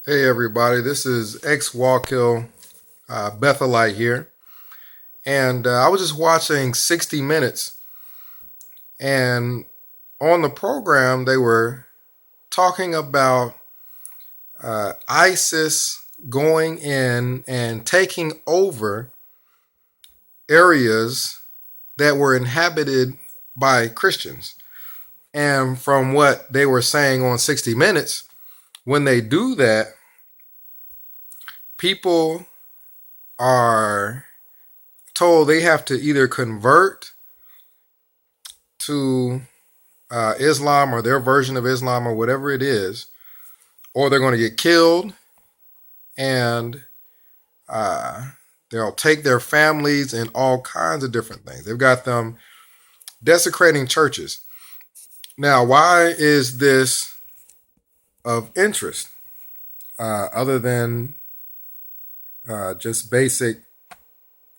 Hey everybody, this is ex Wallkill Bethelite here, and I was just watching 60 Minutes, and on the program they were talking about ISIS going in and taking over areas that were inhabited by Christians. And from what they were saying on 60 Minutes, when they do that, people are told they have to either convert to Islam or their version of Islam or whatever it is, or they're going to get killed and uh, they'll take their families and all kinds of different things. They've got them desecrating churches. Now, why is this of interest other than just basic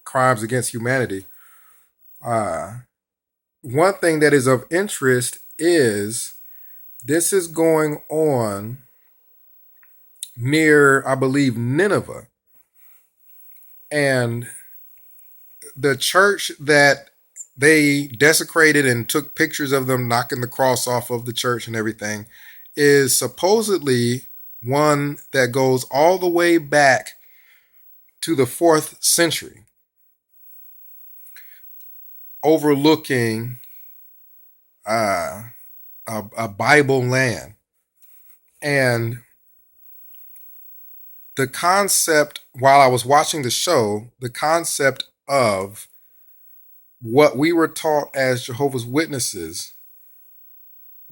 crimes against humanity? One thing that is of interest is this is going on near, I believe, Nineveh. And the church that they desecrated and took pictures of them knocking the cross off of the church and everything is supposedly one that goes all the way back to the 4th century, overlooking a Bible land. And the concept, while I was watching the show, the concept of what we were taught as Jehovah's Witnesses,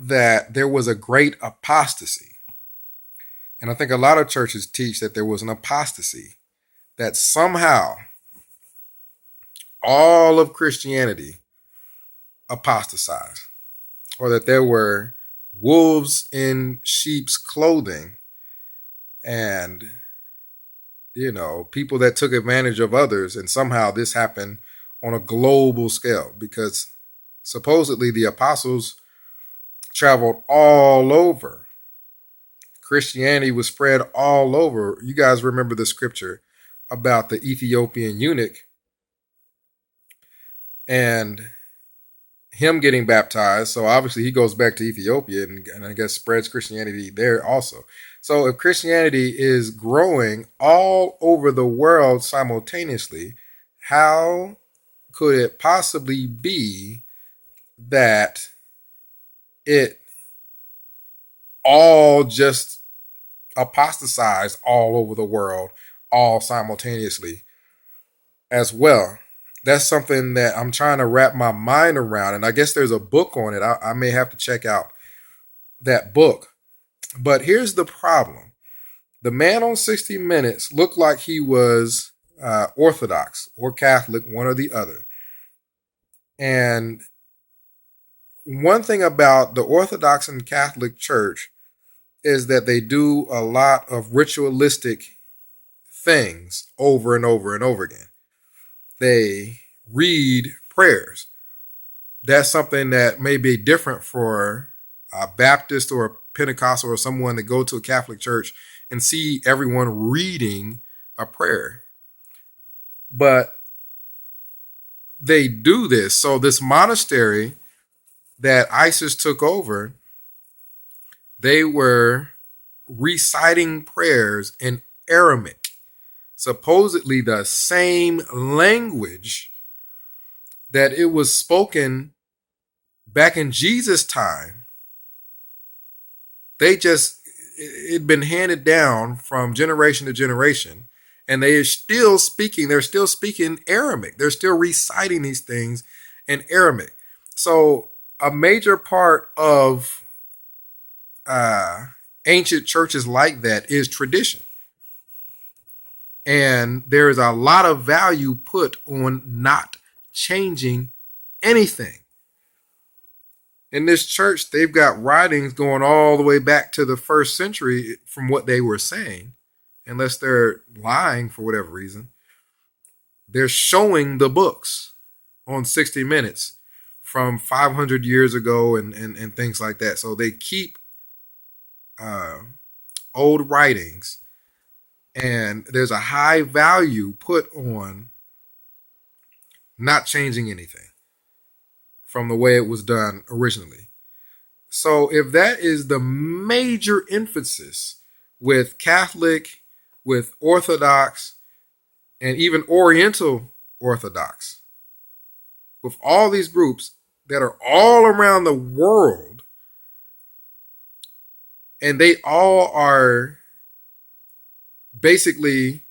that there was a great apostasy. And I think a lot of churches teach that there was an apostasy, that somehow all of Christianity apostatized, or that there were wolves in sheep's clothing and, people that took advantage of others. And somehow this happened on a global scale because supposedly the apostles traveled all over. Christianity was spread all over. You guys remember the scripture about the Ethiopian eunuch and him getting baptized. So obviously he goes back to Ethiopia and I guess spreads Christianity there also. So if Christianity is growing all over the world simultaneously, how could it possibly be that it all just apostatized all over the world, all simultaneously as well? That's something that I'm trying to wrap my mind around. And I guess there's a book on it. I may have to check out that book. But here's the problem: the man on 60 Minutes looked like he was Orthodox or Catholic, one or the other. And one thing about the Orthodox and Catholic Church is that they do a lot of ritualistic things over and over and over again. They read prayers. That's something that may be different for a Baptist or a Pentecostal or someone that go to a Catholic church and see everyone reading a prayer. But they do this. So this monastery that ISIS took over, they were reciting prayers in Aramaic, supposedly the same language that it was spoken back in Jesus' time. It'd been handed down from generation to generation, and they're still speaking Aramaic. They're still reciting these things in Aramaic. So a major part of ancient churches like that is tradition. And there is a lot of value put on not changing anything. In this church, they've got writings going all the way back to the 1st century from what they were saying, unless they're lying for whatever reason. They're showing the books on 60 Minutes from 500 years ago and things like that. So they keep old writings And there's a high value put on not changing anything from the way it was done originally. So if that is the major emphasis with Catholic, with Orthodox, and even Oriental Orthodox, with all these groups that are all around the world, and they all are basically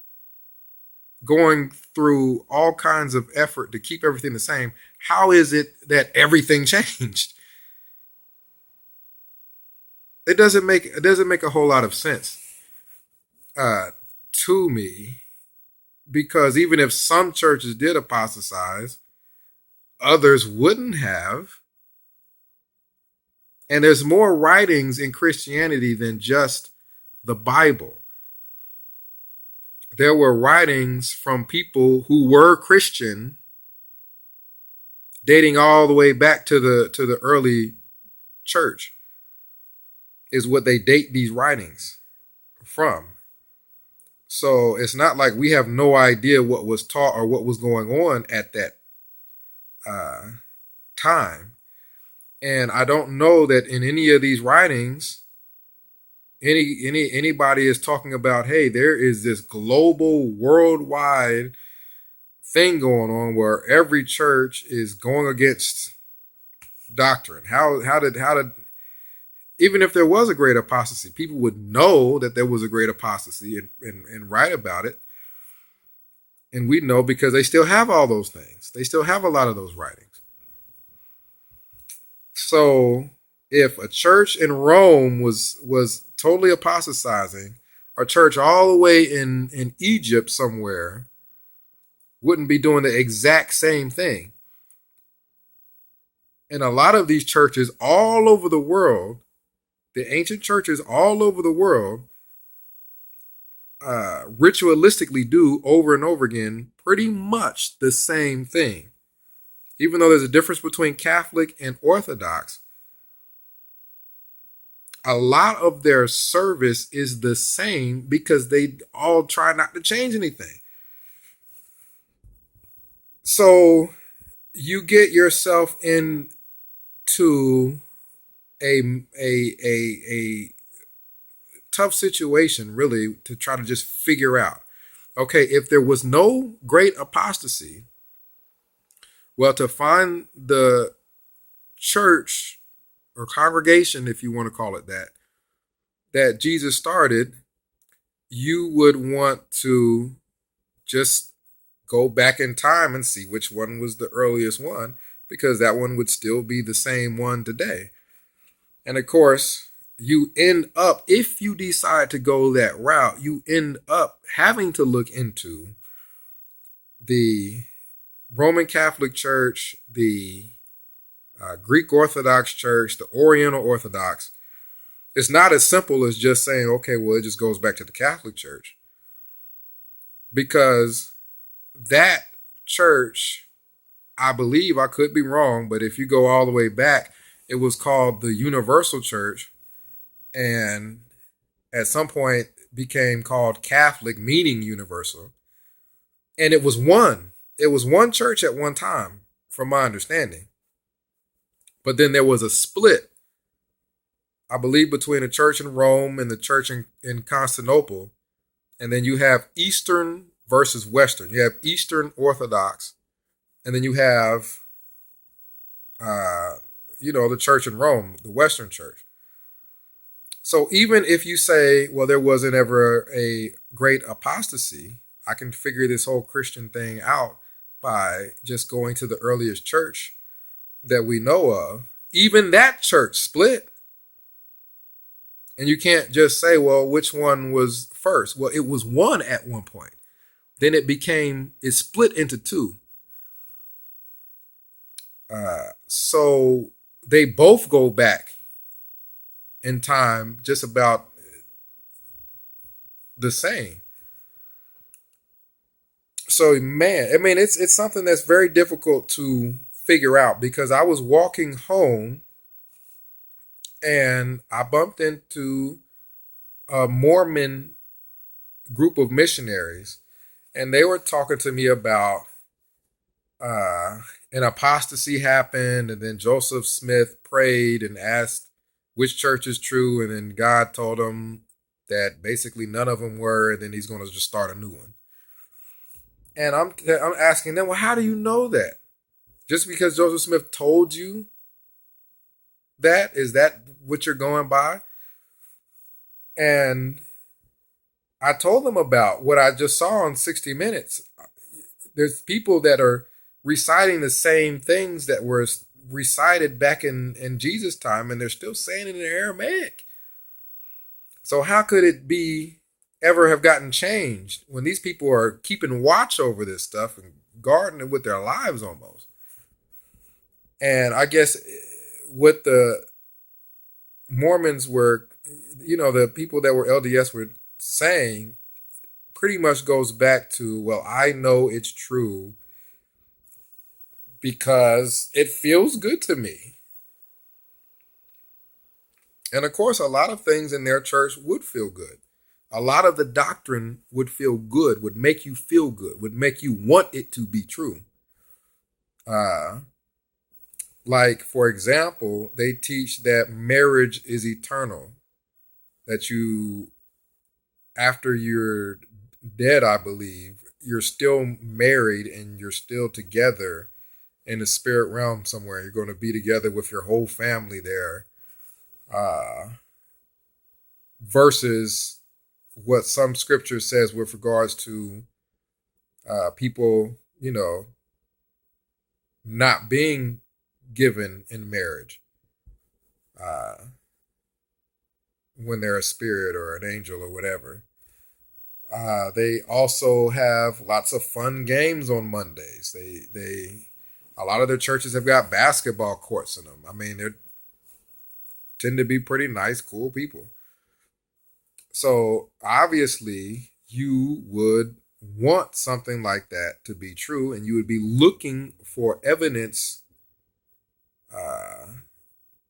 going through all kinds of effort to keep everything the same, how is it that everything changed? It doesn't make a whole lot of sense to me, because even if some churches did apostatize, others wouldn't have. And there's more writings in Christianity than just the Bible. There were writings from people who were Christian dating all the way back to the early church, is what they date these writings from. So it's not like we have no idea what was taught or what was going on at that uh, time. And I don't know that in any of these writings, anybody is talking about, hey, there is this global, worldwide thing going on where every church is going against doctrine. How did even if there was a great apostasy, people would know that there was a great apostasy and write about it. And we know because they still have all those things. They still have a lot of those writings. So if a church in Rome was totally apostatizing, a church all the way in Egypt somewhere wouldn't be doing the exact same thing. And a lot of these churches all over the world, the ancient churches all over the world, ritualistically do over and over again pretty much the same thing. Even though there's a difference between Catholic and Orthodox, a lot of their service is the same because they all try not to change anything. So you get yourself into a tough situation, really, to try to just figure out, okay, if there was no great apostasy, well, to find the church or congregation, if you want to call it that Jesus started, you would want to just go back in time and see which one was the earliest one, because that one would still be the same one today. And of course, you end up, if you decide to go that route, you end up having to look into the Roman Catholic Church, the Greek Orthodox Church, the Oriental Orthodox. It's not as simple as just saying, okay, well, it just goes back to the Catholic Church. Because that church, I believe, I could be wrong, but if you go all the way back, it was called the Universal Church, and at some point became called Catholic, meaning universal. And it was one. It was one church at one time, from my understanding. But then there was a split, I believe, between the church in Rome and the church in Constantinople. And then you have Eastern versus Western. You have Eastern Orthodox, and then you have, the church in Rome, the Western church. So even if you say, well, there wasn't ever a great apostasy, I can figure this whole Christian thing out by just going to the earliest church that we know of. Even that church split. And you can't just say, well, which one was first? Well, it was one at one point. Then it split into two. So they both go back in time just about the same. So, man, I mean, it's something that's very difficult to figure out, because I was walking home and I bumped into a Mormon group of missionaries, and they were talking to me about uh, an apostasy happened, and then Joseph Smith prayed and asked which church is true, and then God told him that basically none of them were, and then he's going to just start a new one. And I'm asking them, well, how do you know that? Just because Joseph Smith told you that, is that what you're going by? And I told them about what I just saw on 60 Minutes. There's people that are reciting the same things that were recited back in Jesus' time, and they're still saying it in Aramaic. So how could it be ever have gotten changed when these people are keeping watch over this stuff and guarding it with their lives almost? And I guess what the Mormons were, the people that were LDS were saying pretty much goes back to, well, I know it's true because it feels good to me. And of course, a lot of things in their church would feel good. A lot of the doctrine would feel good, would make you feel good, would make you want it to be true. Like, for example, they teach that marriage is eternal, that you, after you're dead, I believe, you're still married and you're still together in the spirit realm somewhere. You're going to be together with your whole family there. Versus what some scripture says with regards to people, not being given in marriage when they're a spirit or an angel or whatever. They also have lots of fun games on Mondays. A lot of their churches have got basketball courts in them. I mean, they tend to be pretty nice, cool people. So obviously, you would want something like that to be true, and you would be looking for evidence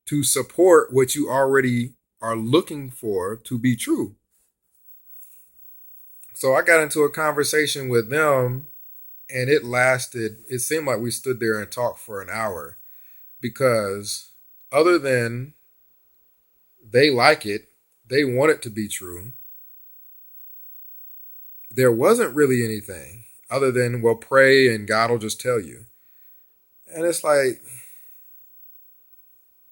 to support what you already are looking for to be true. So I got into a conversation with them, and it seemed like we stood there and talked for an hour, because other than they like it, they want it to be true, there wasn't really anything other than, well, pray and God will just tell you. And it's like,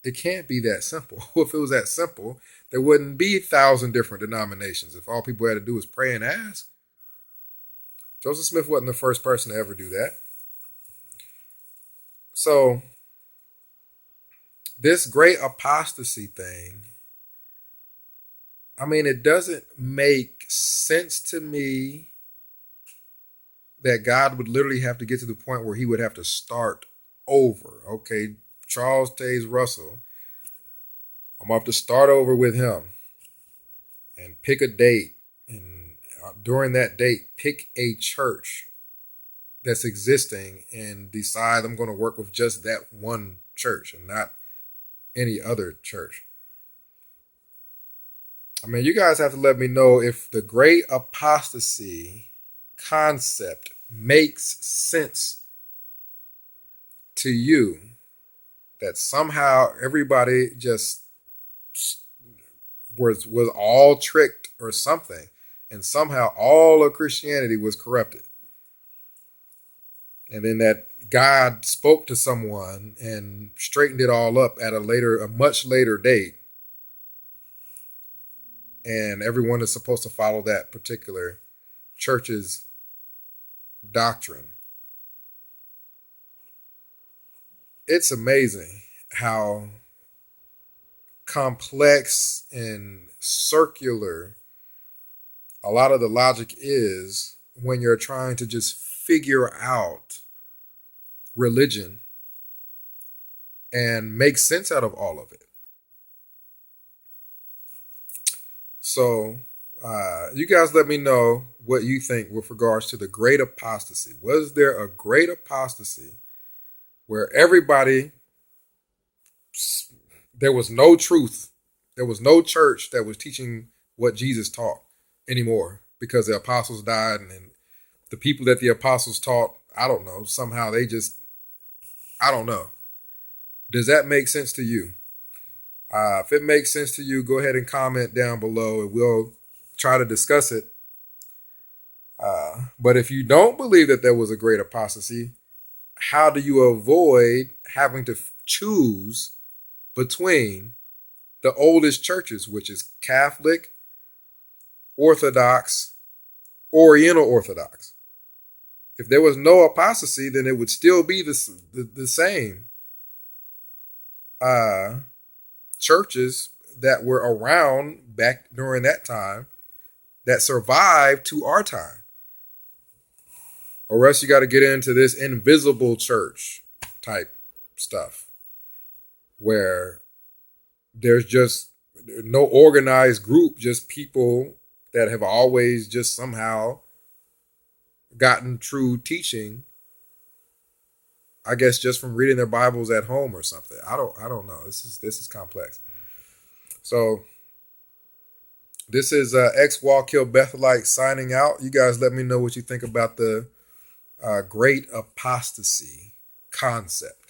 it can't be that simple. If it was that simple, there wouldn't be 1,000 different denominations if all people had to do was pray and ask. Joseph Smith wasn't the first person to ever do that. So this great apostasy thing, I mean, it doesn't make sense to me that God would literally have to get to the point where he would have to start over. Okay, Charles Taze Russell, I'm going to have to start over with him and pick a date. And during that date, pick a church that's existing and decide I'm going to work with just that one church and not any other church. I mean, you guys have to let me know if the great apostasy concept makes sense to you, that somehow everybody just was all tricked or something, and somehow all of Christianity was corrupted. And then that God spoke to someone and straightened it all up at a much later date. And everyone is supposed to follow that particular church's doctrine. It's amazing how complex and circular a lot of the logic is when you're trying to just figure out religion and make sense out of all of it. So you guys let me know what you think with regards to the great apostasy. Was there a great apostasy where there was no truth, there was no church that was teaching what Jesus taught anymore? because the apostles died, and the people that the apostles taught, I don't know, somehow they just, I don't know. Does that make sense to you? If it makes sense to you, go ahead and comment down below and we'll try to discuss it. But if you don't believe that there was a great apostasy, how do you avoid having to choose between the oldest churches, which is Catholic, Orthodox, Oriental Orthodox? If there was no apostasy, then it would still be the same churches that were around back during that time that survived to our time. Or else you got to get into this invisible church type stuff where there's just no organized group, just people that have always just somehow gotten true teaching, I guess just from reading their Bibles at home or something. I don't know. This is complex. So this is X Walk Kill Bethelite signing out. You guys let me know what you think about the great apostasy concept.